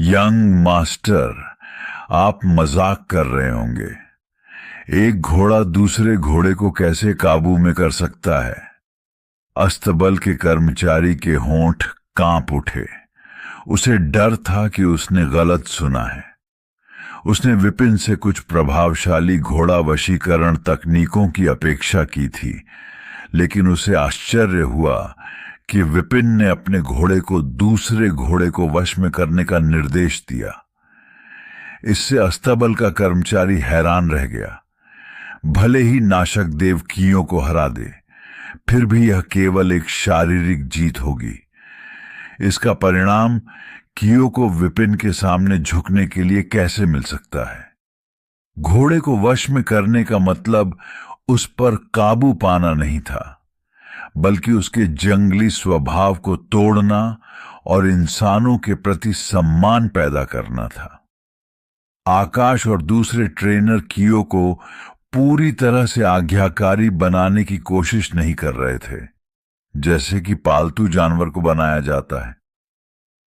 Young master, आप मजाक कर रहे होंगे। एक घोड़ा दूसरे घोड़े को कैसे काबू में कर सकता है? अस्तबल के कर्मचारी के होंठ कांप उठे। उसे डर था कि उसने गलत सुना है। उसने विपिन से कुछ प्रभावशाली घोड़ा वशीकरण तकनीकों की अपेक्षा की थी, लेकिन उसे आश्चर्य हुआ कि विपिन ने अपने घोड़े को दूसरे घोड़े को वश में करने का निर्देश दिया। इससे अस्तबल का कर्मचारी हैरान रह गया। भले ही नाशक देव कियों को हरा दे, फिर भी यह केवल एक शारीरिक जीत होगी। इसका परिणाम कियो को विपिन के सामने झुकने के लिए कैसे मिल सकता है? घोड़े को वश में करने का मतलब उस पर काबू पाना नहीं था, बल्कि उसके जंगली स्वभाव को तोड़ना और इंसानों के प्रति सम्मान पैदा करना था। आकाश और दूसरे ट्रेनर कियो को पूरी तरह से आज्ञाकारी बनाने की कोशिश नहीं कर रहे थे, जैसे कि पालतू जानवर को बनाया जाता है।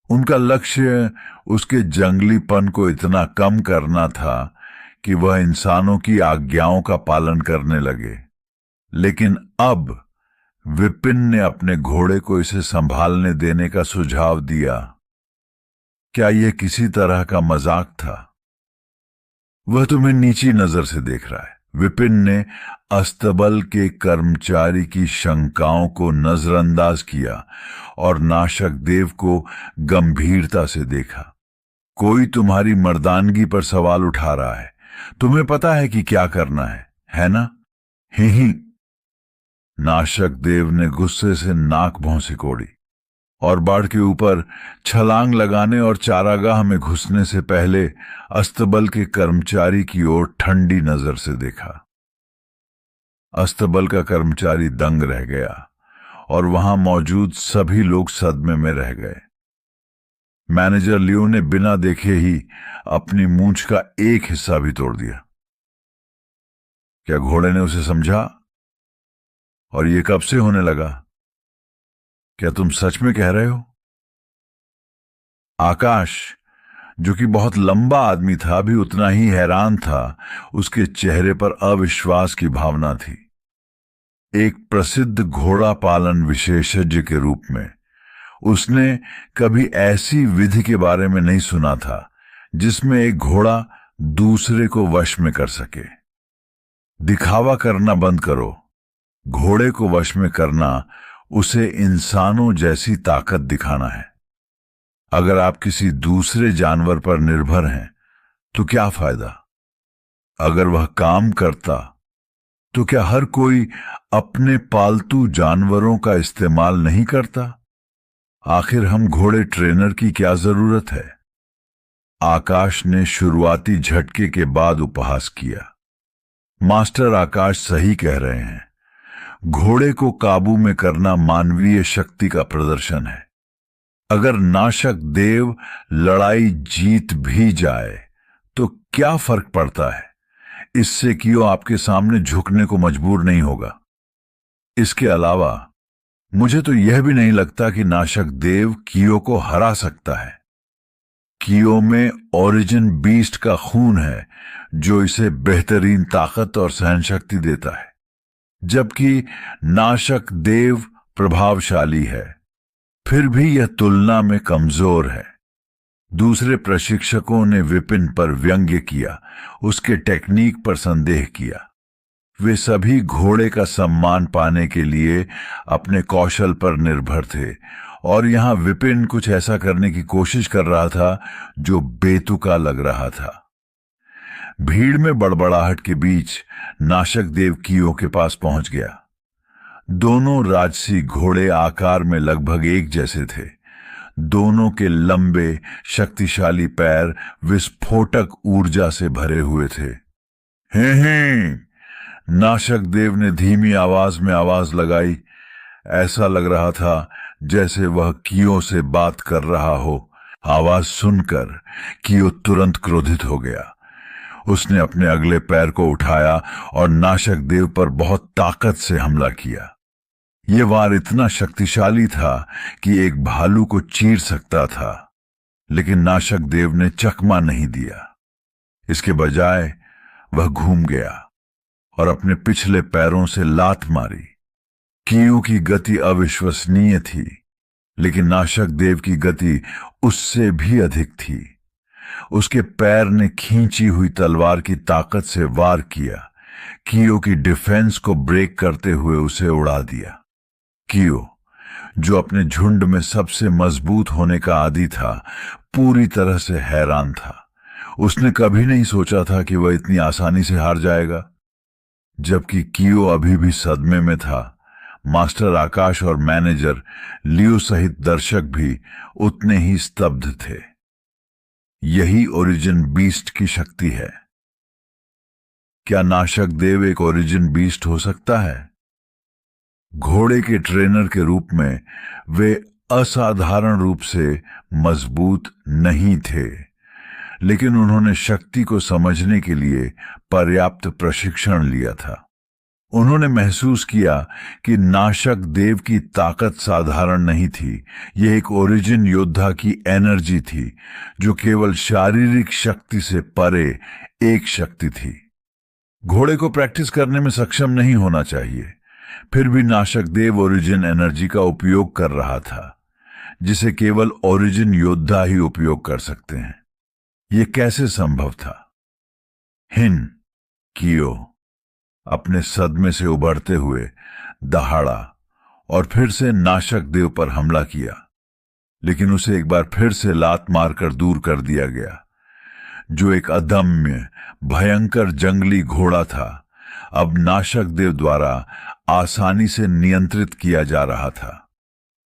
उनका लक्ष्य उसके जंगलीपन को इतना कम करना था कि वह इंसानों की आज्ञाओं का पालन करने लगे। लेकिन अब विपिन ने अपने घोड़े को इसे संभालने देने का सुझाव दिया। क्या यह किसी तरह का मजाक था? वह तुम्हें नीची नजर से देख रहा है। विपिन ने अस्तबल के कर्मचारी की शंकाओं को नजरअंदाज किया और नाशक देव को गंभीरता से देखा। कोई तुम्हारी मर्दानगी पर सवाल उठा रहा है। तुम्हें पता है कि क्या करना है ना? ही। नाशक देव ने गुस्से से नाक भौं सिकोड़ी और बाढ़ के ऊपर छलांग लगाने और चारागाह में घुसने से पहले अस्तबल के कर्मचारी की ओर ठंडी नजर से देखा। अस्तबल का कर्मचारी दंग रह गया और वहां मौजूद सभी लोग सदमे में रह गए। मैनेजर लियो ने बिना देखे ही अपनी मूंछ का एक हिस्सा भी तोड़ दिया। क्या घोड़े ने उसे समझा? और ये कब से होने लगा? क्या तुम सच में कह रहे हो? आकाश, जो कि बहुत लंबा आदमी था, भी उतना ही हैरान था। उसके चेहरे पर अविश्वास की भावना थी। एक प्रसिद्ध घोड़ा पालन विशेषज्ञ के रूप में उसने कभी ऐसी विधि के बारे में नहीं सुना था जिसमें एक घोड़ा दूसरे को वश में कर सके। दिखावा करना बंद करो। घोड़े को वश में करना उसे इंसानों जैसी ताकत दिखाना है। अगर आप किसी दूसरे जानवर पर निर्भर हैं तो क्या फायदा? अगर वह काम करता तो क्या हर कोई अपने पालतू जानवरों का इस्तेमाल नहीं करता? आखिर हम घोड़े ट्रेनर की क्या जरूरत है? आकाश ने शुरुआती झटके के बाद उपहास किया। मास्टर आकाश सही कह रहे हैं। घोड़े को काबू में करना मानवीय शक्ति का प्रदर्शन है। अगर नाशक देव लड़ाई जीत भी जाए तो क्या फर्क पड़ता है? इससे कियो आपके सामने झुकने को मजबूर नहीं होगा। इसके अलावा मुझे तो यह भी नहीं लगता कि नाशक देव कियो को हरा सकता है। कियो में ओरिजिन बीस्ट का खून है जो इसे बेहतरीन ताकत और सहनशक्ति देता है, जबकि नाशक देव प्रभावशाली है, फिर भी यह तुलना में कमजोर है। दूसरे प्रशिक्षकों ने विपिन पर व्यंग्य किया, उसके टेक्निक पर संदेह किया। वे सभी घोड़े का सम्मान पाने के लिए अपने कौशल पर निर्भर थे, और यहां विपिन कुछ ऐसा करने की कोशिश कर रहा था जो बेतुका लग रहा था। भीड़ में बड़बड़ाहट के बीच नाशक देव कियो के पास पहुंच गया। दोनों राजसी घोड़े आकार में लगभग एक जैसे थे। दोनों के लंबे शक्तिशाली पैर विस्फोटक ऊर्जा से भरे हुए थे। हे नाशक देव ने धीमी आवाज में आवाज लगाई। ऐसा लग रहा था जैसे वह कियो से बात कर रहा हो। आवाज सुनकर कियो तुरंत क्रोधित हो गया। उसने अपने अगले पैर को उठाया और नाशक देव पर बहुत ताकत से हमला किया। यह वार इतना शक्तिशाली था कि एक भालू को चीर सकता था, लेकिन नाशक देव ने चकमा नहीं दिया। इसके बजाय वह घूम गया और अपने पिछले पैरों से लात मारी। कियो की गति अविश्वसनीय थी, लेकिन नाशक देव की गति उससे भी अधिक थी। उसके पैर ने खींची हुई तलवार की ताकत से वार किया। कियो की डिफेंस को ब्रेक करते हुए उसे उड़ा दिया। कियो, जो अपने झुंड में सबसे मजबूत होने का आदी था, पूरी तरह से हैरान था। उसने कभी नहीं सोचा था कि वह इतनी आसानी से हार जाएगा। जबकि कियो अभी भी सदमे में था, मास्टर आकाश और मैनेजर लियो सहित दर्शक भी उतने ही स्तब्ध थे। यही ओरिजिन बीस्ट की शक्ति है। क्या नाशक देव एक ओरिजिन बीस्ट हो सकता है? घोड़े के ट्रेनर के रूप में वे असाधारण रूप से मजबूत नहीं थे, लेकिन उन्होंने शक्ति को समझने के लिए पर्याप्त प्रशिक्षण लिया था। उन्होंने महसूस किया कि नाशक देव की ताकत साधारण नहीं थी। यह एक ओरिजिन योद्धा की एनर्जी थी, जो केवल शारीरिक शक्ति से परे एक शक्ति थी। घोड़े को प्रैक्टिस करने में सक्षम नहीं होना चाहिए, फिर भी नाशक देव ओरिजिन एनर्जी का उपयोग कर रहा था, जिसे केवल ओरिजिन योद्धा ही उपयोग कर सकते हैं। यह कैसे संभव था? कियो अपने सदमे से उबरते हुए दहाड़ा और फिर से नाशक देव पर हमला किया, लेकिन उसे एक बार फिर से लात मारकर दूर कर दिया गया। जो एक अदम्य भयंकर जंगली घोड़ा था, अब नाशक देव द्वारा आसानी से नियंत्रित किया जा रहा था।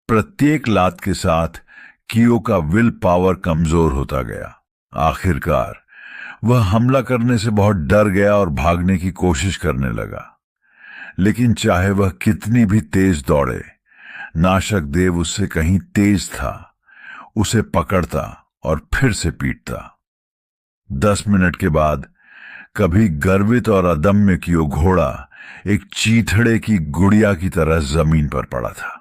प्रत्येक लात के साथ कियो का विल पावर कमजोर होता गया। आखिरकार वह हमला करने से बहुत डर गया और भागने की कोशिश करने लगा, लेकिन चाहे वह कितनी भी तेज दौड़े, नाशक देव उससे कहीं तेज था। उसे पकड़ता और फिर से पीटता। 10 मिनट के बाद कभी गर्वित और अदम्य कियो घोड़ा एक चीथड़े की गुड़िया की तरह जमीन पर पड़ा था।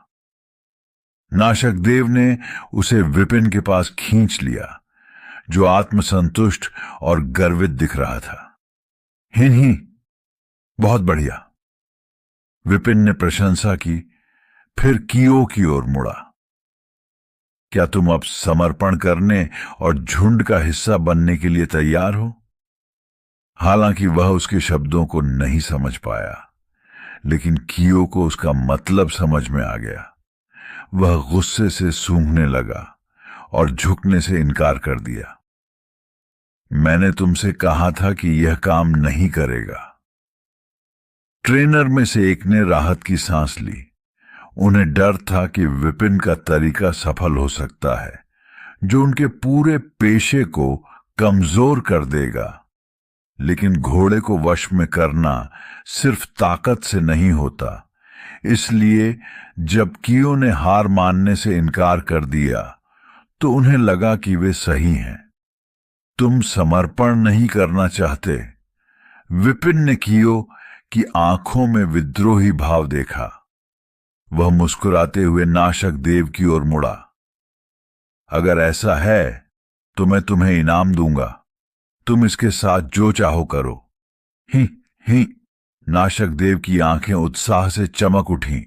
नाशक देव ने उसे विपिन के पास खींच लिया, जो आत्मसंतुष्ट और गर्वित दिख रहा था। ही बहुत बढ़िया, विपिन ने प्रशंसा की, फिर कियो की ओर मुड़ा। क्या तुम अब समर्पण करने और झुंड का हिस्सा बनने के लिए तैयार हो? हालांकि वह उसके शब्दों को नहीं समझ पाया, लेकिन कियो को उसका मतलब समझ में आ गया। वह गुस्से से सूंघने लगा और झुकने से इनकार कर दिया। मैंने तुमसे कहा था कि यह काम नहीं करेगा। ट्रेनर में से एक ने राहत की सांस ली। उन्हें डर था कि विपिन का तरीका सफल हो सकता है, जो उनके पूरे पेशे को कमजोर कर देगा। लेकिन घोड़े को वश में करना सिर्फ ताकत से नहीं होता। इसलिए जब कियो ने हार मानने से इनकार कर दिया, तो उन्हें लगा कि वे सही हैं। तुम समर्पण नहीं करना चाहते? विपिन ने कियो की आंखों में विद्रोही भाव देखा। वह मुस्कुराते हुए नाशक देव की ओर मुड़ा। अगर ऐसा है तो मैं तुम्हें इनाम दूंगा। तुम इसके साथ जो चाहो करो। ही नाशक देव की आंखें उत्साह से चमक उठीं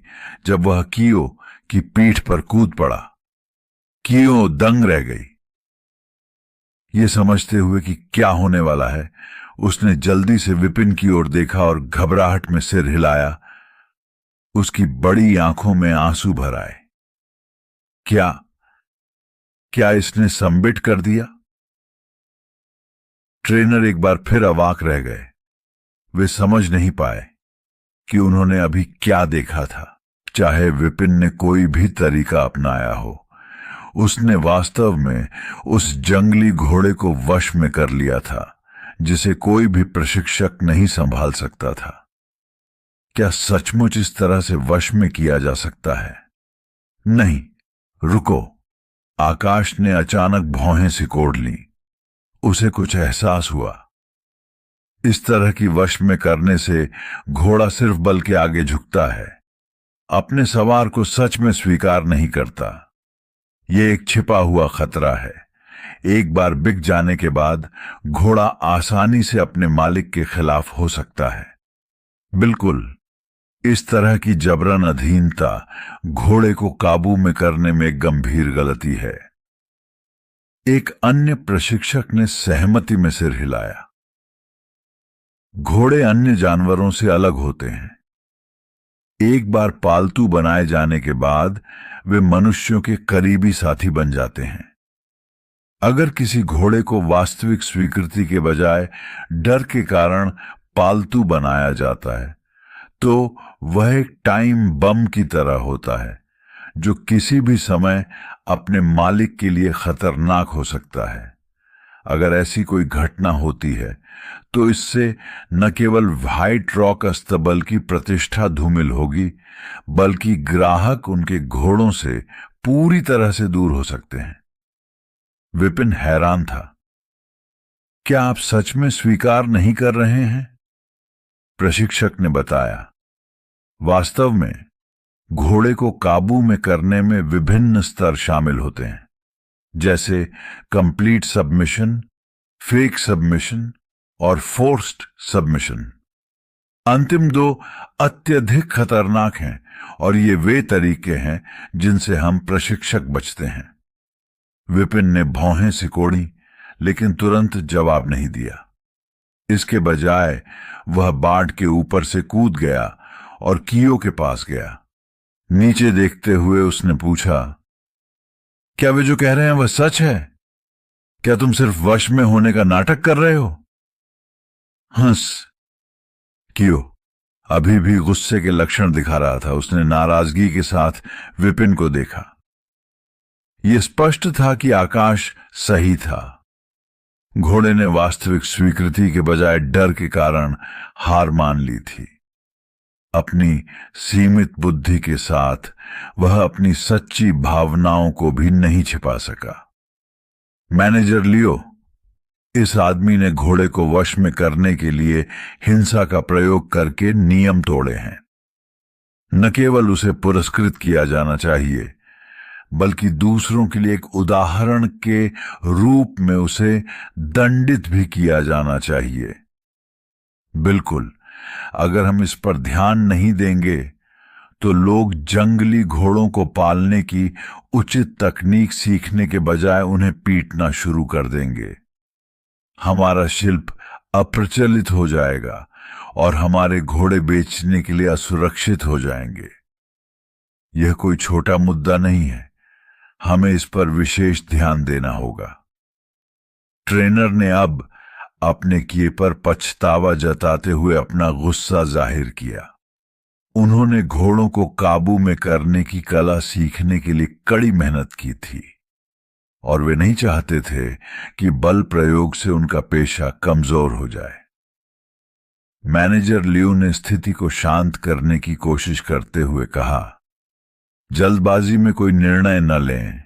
जब वह कियो की पीठ पर कूद पड़ा। कियो दंग रह गई। ये समझते हुए कि क्या होने वाला है, उसने जल्दी से विपिन की ओर देखा और घबराहट में सिर हिलाया। उसकी बड़ी आंखों में आंसू भर आए। क्या इसने संबिट कर दिया? ट्रेनर एक बार फिर अवाक रह गए। वे समझ नहीं पाए कि उन्होंने अभी क्या देखा था। चाहे विपिन ने कोई भी तरीका अपनाया हो, उसने वास्तव में उस जंगली घोड़े को वश में कर लिया था, जिसे कोई भी प्रशिक्षक नहीं संभाल सकता था। क्या सचमुच इस तरह से वश में किया जा सकता है? नहीं, रुको। आकाश ने अचानक भौहें सिकोड़ ली। उसे कुछ एहसास हुआ। इस तरह की वश में करने से घोड़ा सिर्फ बल के आगे झुकता है, अपने सवार को सच में स्वीकार नहीं करता। यह एक छिपा हुआ खतरा है। एक बार बिक जाने के बाद घोड़ा आसानी से अपने मालिक के खिलाफ हो सकता है। बिल्कुल इस तरह की जबरन अधीनता घोड़े को काबू में करने में एक गंभीर गलती है। एक अन्य प्रशिक्षक ने सहमति में सिर हिलाया। घोड़े अन्य जानवरों से अलग होते हैं। एक बार पालतू बनाए जाने के बाद वे मनुष्यों के करीबी साथी बन जाते हैं। अगर किसी घोड़े को वास्तविक स्वीकृति के बजाय डर के कारण पालतू बनाया जाता है तो वह एक टाइम बम की तरह होता है जो किसी भी समय अपने मालिक के लिए खतरनाक हो सकता है। अगर ऐसी कोई घटना होती है तो इससे न केवल व्हाइट रॉक अस्तबल की प्रतिष्ठा धूमिल होगी बल्कि ग्राहक उनके घोड़ों से पूरी तरह से दूर हो सकते हैं। विपिन हैरान था। क्या आप सच में स्वीकार नहीं कर रहे हैं? प्रशिक्षक ने बताया, वास्तव में घोड़े को काबू में करने में विभिन्न स्तर शामिल होते हैं, जैसे कंप्लीट सबमिशन, फेक सबमिशन और फोर्स्ड सबमिशन। अंतिम दो अत्यधिक खतरनाक हैं और ये वे तरीके हैं जिनसे हम प्रशिक्षक बचते हैं। विपिन ने भौहें सिकोड़ी लेकिन तुरंत जवाब नहीं दिया। इसके बजाय वह बाड़ के ऊपर से कूद गया और कियो के पास गया। नीचे देखते हुए उसने पूछा, क्या वे जो कह रहे हैं वह सच है? क्या तुम सिर्फ वश में होने का नाटक कर रहे हो? हंस। कियो अभी भी गुस्से के लक्षण दिखा रहा था। उसने नाराजगी के साथ विपिन को देखा। यह स्पष्ट था कि आकाश सही था। घोड़े ने वास्तविक स्वीकृति के बजाय डर के कारण हार मान ली थी। अपनी सीमित बुद्धि के साथ वह अपनी सच्ची भावनाओं को भी नहीं छिपा सका। मैनेजर लियो, इस आदमी ने घोड़े को वश में करने के लिए हिंसा का प्रयोग करके नियम तोड़े हैं। न केवल उसे पुरस्कृत किया जाना चाहिए बल्कि दूसरों के लिए एक उदाहरण के रूप में उसे दंडित भी किया जाना चाहिए। बिल्कुल, अगर हम इस पर ध्यान नहीं देंगे तो लोग जंगली घोड़ों को पालने की उचित तकनीक सीखने के बजाय उन्हें पीटना शुरू कर देंगे। हमारा शिल्प अप्रचलित हो जाएगा और हमारे घोड़े बेचने के लिए असुरक्षित हो जाएंगे। यह कोई छोटा मुद्दा नहीं है। हमें इस पर विशेष ध्यान देना होगा। ट्रेनर ने अब अपने किए पर पछतावा जताते हुए अपना गुस्सा जाहिर किया। उन्होंने घोड़ों को काबू में करने की कला सीखने के लिए कड़ी मेहनत की थी और वे नहीं चाहते थे कि बल प्रयोग से उनका पेशा कमजोर हो जाए। मैनेजर लियो ने स्थिति को शांत करने की कोशिश करते हुए कहा, जल्दबाजी में कोई निर्णय न लें।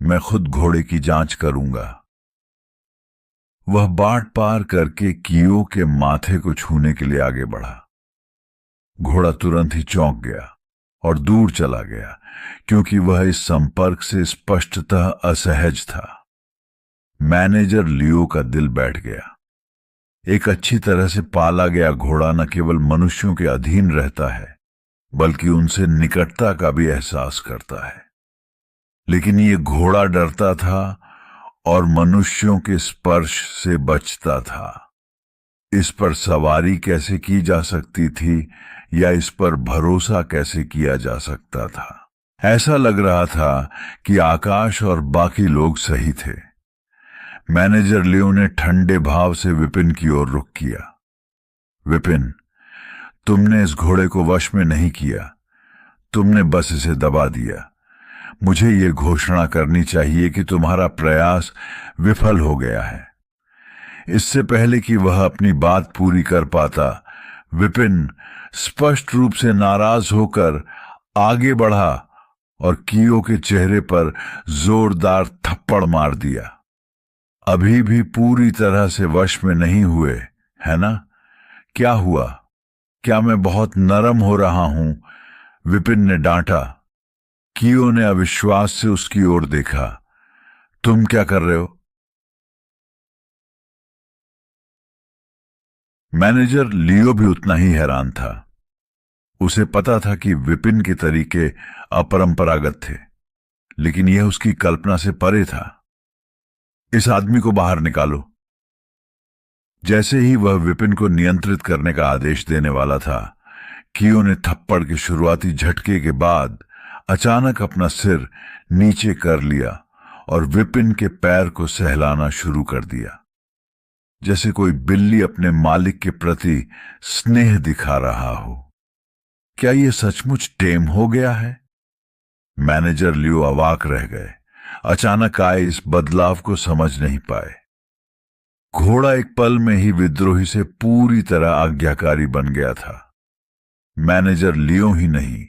मैं खुद घोड़े की जांच करूंगा। वह बाट पार करके कियो के माथे को छूने के लिए आगे बढ़ा। घोड़ा तुरंत ही चौंक गया और दूर चला गया क्योंकि वह इस संपर्क से स्पष्टतः असहज था। मैनेजर लियो का दिल बैठ गया। एक अच्छी तरह से पाला गया घोड़ा न केवल मनुष्यों के अधीन रहता है बल्कि उनसे निकटता का भी एहसास करता है। लेकिन ये घोड़ा डरता था और मनुष्यों के स्पर्श से बचता था। इस पर सवारी कैसे की जा सकती थी या इस पर भरोसा कैसे किया जा सकता था? ऐसा लग रहा था कि आकाश और बाकी लोग सही थे। मैनेजर लियो ने ठंडे भाव से विपिन की ओर रुख किया। विपिन, तुमने इस घोड़े को वश में नहीं किया, तुमने बस इसे दबा दिया। मुझे यह घोषणा करनी चाहिए कि तुम्हारा प्रयास विफल हो गया है। इससे पहले कि वह अपनी बात पूरी कर पाता, विपिन स्पष्ट रूप से नाराज होकर आगे बढ़ा और कियो के चेहरे पर जोरदार थप्पड़ मार दिया। अभी भी पूरी तरह से वश में नहीं हुए, है ना? क्या हुआ? क्या मैं बहुत नरम हो रहा हूं? विपिन ने डांटा। कियो ने अविश्वास से उसकी ओर देखा। तुम क्या कर रहे हो? मैनेजर लियो भी उतना ही हैरान था। उसे पता था कि विपिन के तरीके अपरंपरागत थे, लेकिन यह उसकी कल्पना से परे था। इस आदमी को बाहर निकालो। जैसे ही वह विपिन को नियंत्रित करने का आदेश देने वाला था, कियो ने थप्पड़ के शुरुआती झटके के बाद अचानक अपना सिर नीचे कर लिया और विपिन के पैर को सहलाना शुरू कर दिया, जैसे कोई बिल्ली अपने मालिक के प्रति स्नेह दिखा रहा हो। क्या यह सचमुच टेम हो गया है? मैनेजर लियो अवाक रह गए। अचानक आए इस बदलाव को समझ नहीं पाए। घोड़ा एक पल में ही विद्रोही से पूरी तरह आज्ञाकारी बन गया था। मैनेजर लियो ही नहीं,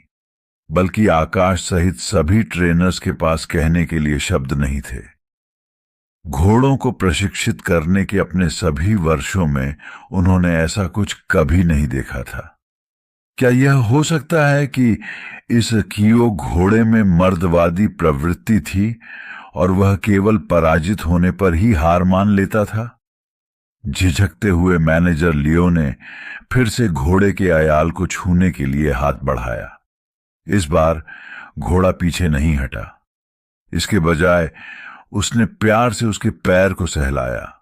बल्कि आकाश सहित सभी ट्रेनर्स के पास कहने के लिए शब्द नहीं थे। घोड़ों को प्रशिक्षित करने के अपने सभी वर्षों में उन्होंने ऐसा कुछ कभी नहीं देखा था। क्या यह हो सकता है कि इस कियो घोड़े में मर्दवादी प्रवृत्ति थी और वह केवल पराजित होने पर ही हार मान लेता था? झिझकते हुए मैनेजर लियो ने फिर से घोड़े के अयाल को छूने के लिए हाथ बढ़ाया। इस बार घोड़ा पीछे नहीं हटा। इसके बजाय उसने प्यार से उसके पैर को सहलाया।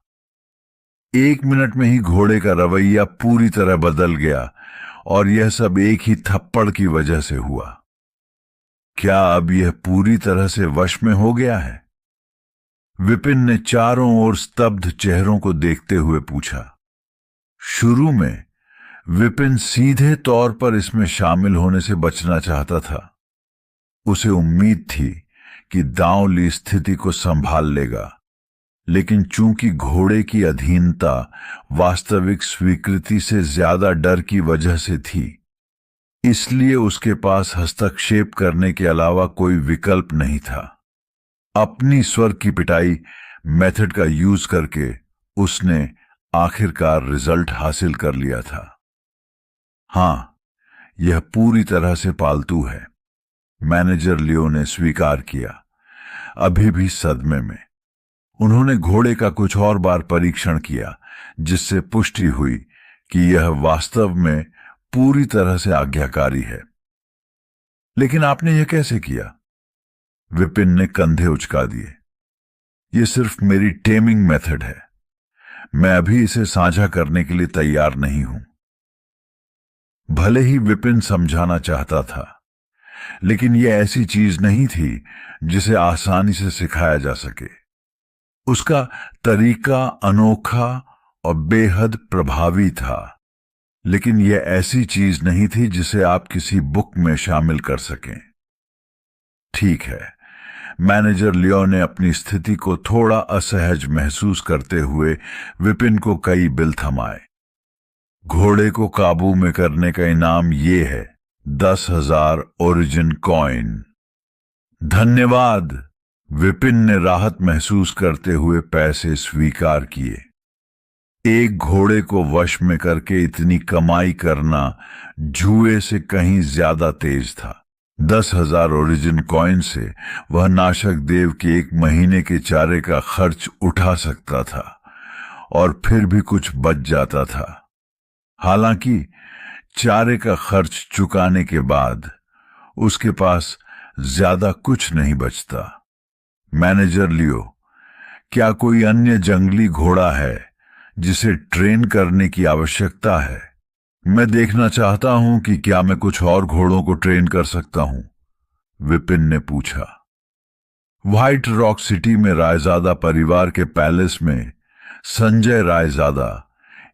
1 मिनट में ही घोड़े का रवैया पूरी तरह बदल गया और यह सब एक ही थप्पड़ की वजह से हुआ। क्या अब यह पूरी तरह से वश में हो गया है? विपिन ने चारों ओर स्तब्ध चेहरों को देखते हुए पूछा। शुरू में विपिन सीधे तौर पर इसमें शामिल होने से बचना चाहता था। उसे उम्मीद थी कि दांव ली स्थिति को संभाल लेगा, लेकिन चूंकि घोड़े की अधीनता वास्तविक स्वीकृति से ज्यादा डर की वजह से थी, इसलिए उसके पास हस्तक्षेप करने के अलावा कोई विकल्प नहीं था। अपनी स्वर की पिटाई मेथड का यूज करके उसने आखिरकार रिजल्ट हासिल कर लिया था। हां, यह पूरी तरह से पालतू है, मैनेजर लियो ने स्वीकार किया, अभी भी सदमे में। उन्होंने घोड़े का कुछ और बार परीक्षण किया, जिससे पुष्टि हुई कि यह वास्तव में पूरी तरह से आज्ञाकारी है। लेकिन आपने यह कैसे किया? विपिन ने कंधे उचका दिए। यह सिर्फ मेरी टेमिंग मेथड है। मैं अभी इसे साझा करने के लिए तैयार नहीं हूं। भले ही विपिन समझाना चाहता था, लेकिन यह ऐसी चीज नहीं थी जिसे आसानी से सिखाया जा सके। उसका तरीका अनोखा और बेहद प्रभावी था, लेकिन यह ऐसी चीज नहीं थी जिसे आप किसी बुक में शामिल कर सकें। ठीक है, मैनेजर लियो ने अपनी स्थिति को थोड़ा असहज महसूस करते हुए विपिन को कई बिल थमाए। घोड़े को काबू में करने का इनाम यह है, 10,000 ओरिजिन कॉइन। धन्यवाद। विपिन ने राहत महसूस करते हुए पैसे स्वीकार किए। एक घोड़े को वश में करके इतनी कमाई करना जुए से कहीं ज्यादा तेज था। 10,000 ओरिजिन कॉइन से वह नाशक देव के 1 महीने के चारे का खर्च उठा सकता था और फिर भी कुछ बच जाता था। हालांकि चारे का खर्च चुकाने के बाद उसके पास ज्यादा कुछ नहीं बचता। मैनेजर लियो, क्या कोई अन्य जंगली घोड़ा है जिसे ट्रेन करने की आवश्यकता है? मैं देखना चाहता हूं कि क्या मैं कुछ और घोड़ों को ट्रेन कर सकता हूं, विपिन ने पूछा। व्हाइट रॉक सिटी में रायजादा परिवार के पैलेस में संजय रायजादा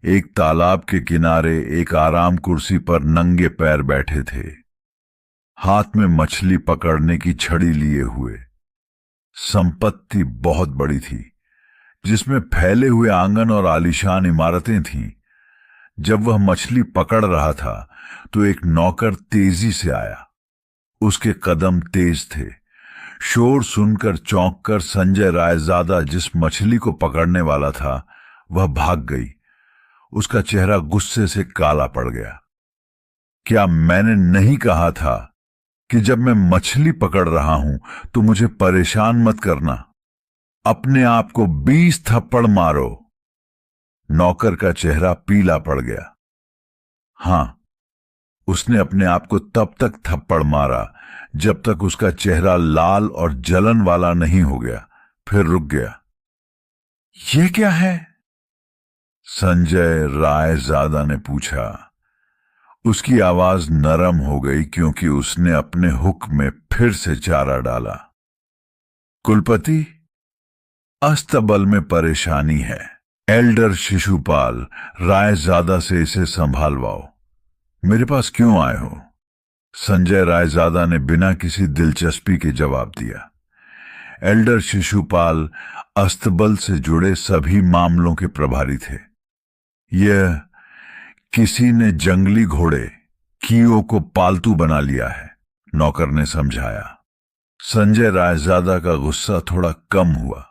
एक तालाब के किनारे एक आराम कुर्सी पर नंगे पैर बैठे थे, हाथ में मछली पकड़ने की छड़ी लिए हुए। संपत्ति बहुत बड़ी थी, जिसमें फैले हुए आंगन और आलीशान इमारतें थीं। जब वह मछली पकड़ रहा था तो एक नौकर तेजी से आया। उसके कदम तेज थे। शोर सुनकर चौंककर संजय रायजादा जिस मछली को पकड़ने वाला था वह भाग गई। उसका चेहरा गुस्से से काला पड़ गया। क्या मैंने नहीं कहा था कि जब मैं मछली पकड़ रहा हूं तो मुझे परेशान मत करना? अपने आप को 20 थप्पड़ मारो। नौकर का चेहरा पीला पड़ गया। हां, उसने अपने आप को तब तक थप्पड़ मारा जब तक उसका चेहरा लाल और जलन वाला नहीं हो गया, फिर रुक गया। ये क्या है? संजय रायजादा ने पूछा। उसकी आवाज नरम हो गई क्योंकि उसने अपने हुक में फिर से चारा डाला। कुलपति, अस्तबल में परेशानी है। एल्डर शिशुपाल रायजादा से इसे संभालवाओ। मेरे पास क्यों आए हो? संजय रायजादा ने बिना किसी दिलचस्पी के जवाब दिया। एल्डर शिशुपाल अस्तबल से जुड़े सभी मामलों के प्रभारी थे। यह किसी ने जंगली घोड़े कीओ को पालतू बना लिया है, नौकर ने समझाया। संजय रायजादा का गुस्सा थोड़ा कम हुआ।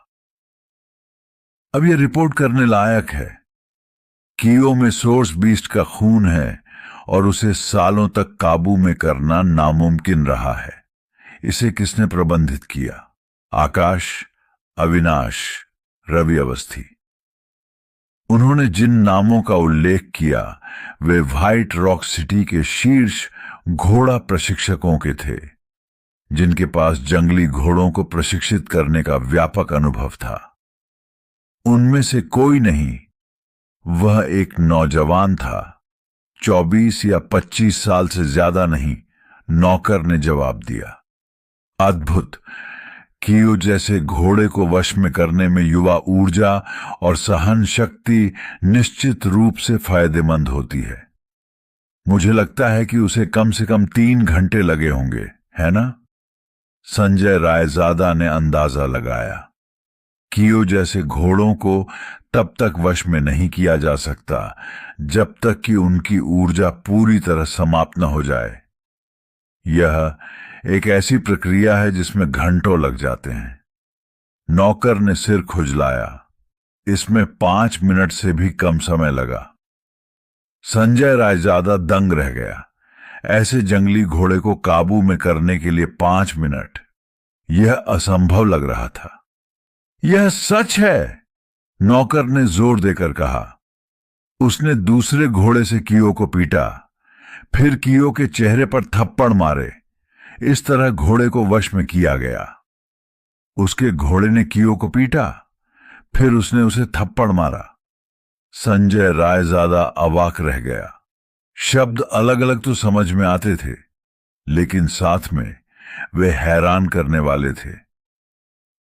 अब यह रिपोर्ट करने लायक है। कीओ में सोर्स बीस्ट का खून है और उसे सालों तक काबू में करना नामुमकिन रहा है। इसे किसने प्रबंधित किया? आकाश, अविनाश, रवि अवस्थी। उन्होंने जिन नामों का उल्लेख किया वे व्हाइट रॉक सिटी के शीर्ष घोड़ा प्रशिक्षकों के थे, जिनके पास जंगली घोड़ों को प्रशिक्षित करने का व्यापक अनुभव था। उनमें से कोई नहीं। वह एक नौजवान था, 24 या 25 साल से ज्यादा नहीं, नौकर ने जवाब दिया। अद्भुत। कीओ जैसे घोड़े को वश में करने में युवा ऊर्जा और सहन शक्ति निश्चित रूप से फायदेमंद होती है। मुझे लगता है कि उसे कम से कम 3 घंटे लगे होंगे, है ना? संजय रायजादा ने अंदाजा लगाया। कीओ जैसे घोड़ों को तब तक वश में नहीं किया जा सकता जब तक कि उनकी ऊर्जा पूरी तरह समाप्त न हो जाए। यह एक ऐसी प्रक्रिया है जिसमें घंटों लग जाते हैं। नौकर ने सिर खुजलाया। इसमें 5 मिनट से भी कम समय लगा। संजय रायजादा दंग रह गया। ऐसे जंगली घोड़े को काबू में करने के लिए 5 मिनट, यह असंभव लग रहा था। यह सच है, नौकर ने जोर देकर कहा। उसने दूसरे घोड़े से कीओ को पीटा, फिर कीओ के चेहरे पर थप्पड़ मारे। इस तरह घोड़े को वश में किया गया। उसके घोड़े ने कीओ को पीटा, फिर उसने उसे थप्पड़ मारा। संजय रायजादा अवाक रह गया। शब्द अलग अलग तो समझ में आते थे, लेकिन साथ में वे हैरान करने वाले थे।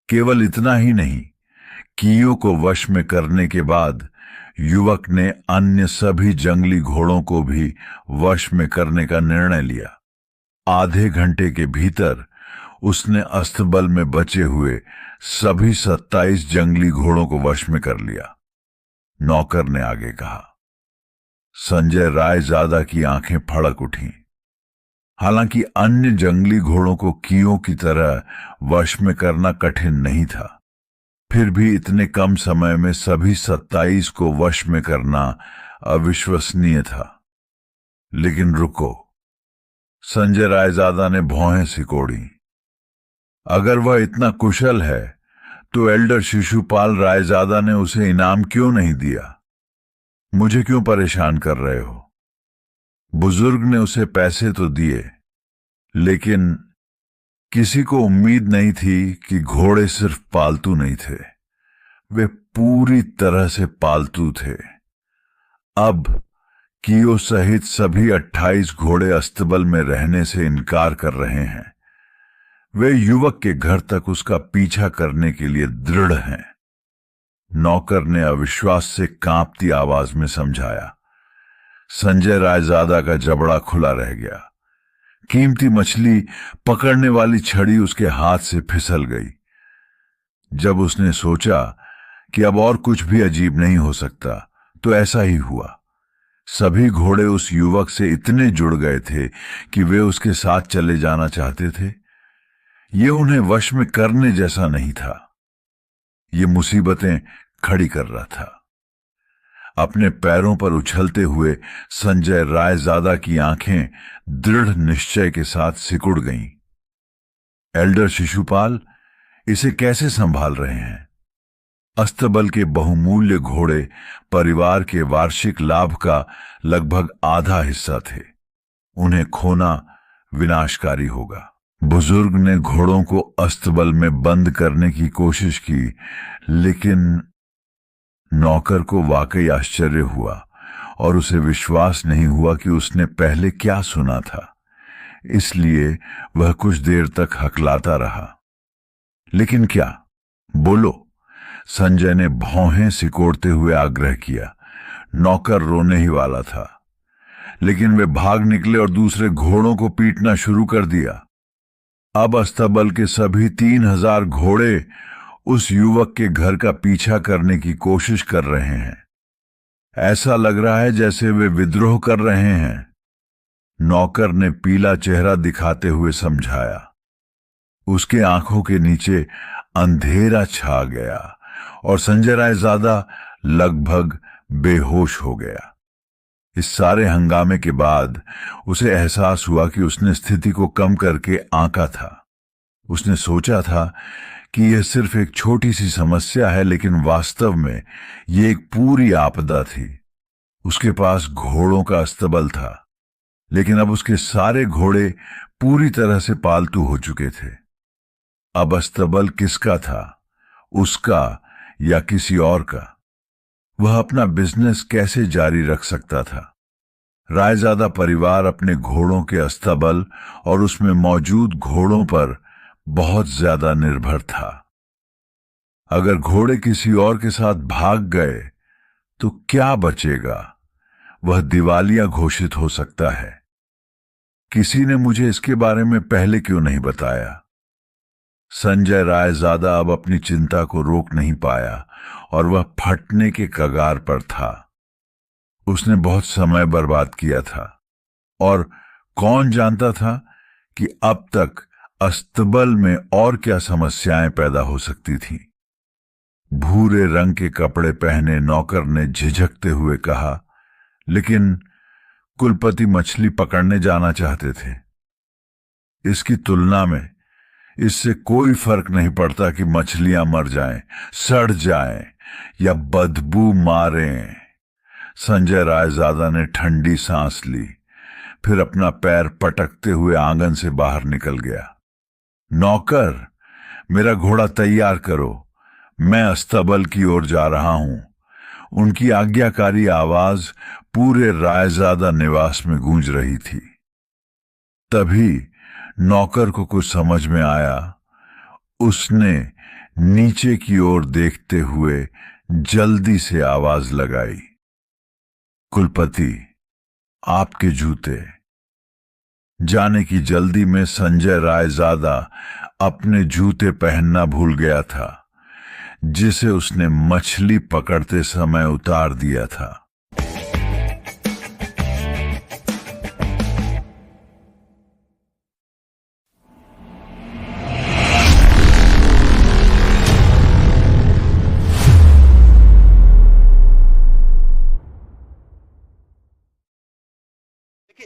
केवल इतना ही नहीं, कीओ को वश में करने के बाद युवक ने अन्य सभी जंगली घोड़ों को भी वश में करने का निर्णय लिया। आधे घंटे के भीतर उसने अस्तबल में बचे हुए सभी 27 जंगली घोड़ों को वश में कर लिया, नौकर ने आगे कहा। संजय रायजादा की आंखें फड़क उठीं। हालांकि अन्य जंगली घोड़ों को कीओ की तरह वश में करना कठिन नहीं था, फिर भी इतने कम समय में सभी 27 को वश में करना अविश्वसनीय था। लेकिन रुको, संजय रायजादा ने भौहें सिकोड़ी। अगर वह इतना कुशल है तो एल्डर शिशुपाल रायजादा ने उसे इनाम क्यों नहीं दिया? मुझे क्यों परेशान कर रहे हो? बुजुर्ग ने उसे पैसे तो दिए, लेकिन किसी को उम्मीद नहीं थी कि घोड़े सिर्फ पालतू नहीं थे, वे पूरी तरह से पालतू थे। अब कीओ सहित सभी 28 घोड़े अस्तबल में रहने से इनकार कर रहे हैं। वे युवक के घर तक उसका पीछा करने के लिए दृढ़ हैं, नौकर ने अविश्वास से कांपती आवाज में समझाया। संजय रायजादा का जबड़ा खुला रह गया। कीमती मछली पकड़ने वाली छड़ी उसके हाथ से फिसल गई। जब उसने सोचा कि अब और कुछ भी अजीब नहीं हो सकता, तो ऐसा ही हुआ। सभी घोड़े उस युवक से इतने जुड़ गए थे कि वे उसके साथ चले जाना चाहते थे। ये उन्हें वश में करने जैसा नहीं था, ये मुसीबतें खड़ी कर रहा था। अपने पैरों पर उछलते हुए संजय रायजादा की आंखें दृढ़ निश्चय के साथ सिकुड़ गईं। एल्डर शिशुपाल, इसे कैसे संभाल रहे हैं? अस्तबल के बहुमूल्य घोड़े परिवार के वार्षिक लाभ का लगभग आधा हिस्सा थे। उन्हें खोना विनाशकारी होगा। बुजुर्ग ने घोड़ों को अस्तबल में बंद करने की कोशिश की, लेकिन नौकर को वाकई आश्चर्य हुआ और उसे विश्वास नहीं हुआ कि उसने पहले क्या सुना था। इसलिए वह कुछ देर तक हकलाता रहा। लेकिन क्या? बोलो, संजय ने भौहें सिकोड़ते हुए आग्रह किया। नौकर रोने ही वाला था, लेकिन वे भाग निकले और दूसरे घोड़ों को पीटना शुरू कर दिया। अब अस्तबल के सभी 3000 घोड़े उस युवक के घर का पीछा करने की कोशिश कर रहे हैं। ऐसा लग रहा है जैसे वे विद्रोह कर रहे हैं। नौकर ने पीला चेहरा दिखाते हुए समझाया। उसके आंखों के नीचे अंधेरा छा गया और संजय रायजादा लगभग बेहोश हो गया। इस सारे हंगामे के बाद उसे एहसास हुआ कि उसने स्थिति को कम करके आंका था। उसने सोचा था कि यह सिर्फ एक छोटी सी समस्या है, लेकिन वास्तव में यह एक पूरी आपदा थी। उसके पास घोड़ों का अस्तबल था, लेकिन अब उसके सारे घोड़े पूरी तरह से पालतू हो चुके थे। अब अस्तबल किसका था, उसका या किसी और का? वह अपना बिजनेस कैसे जारी रख सकता था? रायजादा परिवार अपने घोड़ों के अस्तबल और उसमें मौजूद घोड़ों पर बहुत ज्यादा निर्भर था। अगर घोड़े किसी और के साथ भाग गए तो क्या बचेगा? वह दिवालिया घोषित हो सकता है। किसी ने मुझे इसके बारे में पहले क्यों नहीं बताया? संजय रायजादा अब अपनी चिंता को रोक नहीं पाया और वह फटने के कगार पर था। उसने बहुत समय बर्बाद किया था और कौन जानता था कि अब तक अस्तबल में और क्या समस्याएं पैदा हो सकती थीं। भूरे रंग के कपड़े पहने नौकर ने झिझकते हुए कहा, लेकिन कुलपति मछली पकड़ने जाना चाहते थे। इसकी तुलना में इससे कोई फर्क नहीं पड़ता कि मछलियां मर जाएं, सड़ जाएं या बदबू मारें। संजय रायजादा ने ठंडी सांस ली, फिर अपना पैर पटकते हुए आंगन से बाहर निकल गया। नौकर, मेरा घोड़ा तैयार करो, मैं अस्तबल की ओर जा रहा हूं। उनकी आज्ञाकारी आवाज पूरे रायजादा निवास में गूंज रही थी। तभी नौकर को कुछ समझ में आया। उसने नीचे की ओर देखते हुए जल्दी से आवाज लगाई, कुलपति, आपके जूते। जाने की जल्दी में संजय रायजादा अपने जूते पहनना भूल गया था, जिसे उसने मछली पकड़ते समय उतार दिया था।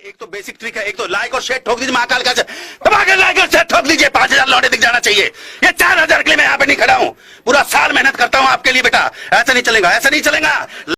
एक तो बेसिक ट्रिक है, एक तो लाइक और शेयर ठोक दीजिए, महाकाल का दबा के लाइक और शेयर ठोक दीजिए। 5000 लौटे दिख जाना चाहिए। ये 4000 के लिए मैं यहाँ पे नहीं खड़ा हूँ। पूरा साल मेहनत करता हूँ आपके लिए बेटा। ऐसा नहीं चलेगा, ऐसा नहीं चलेगा।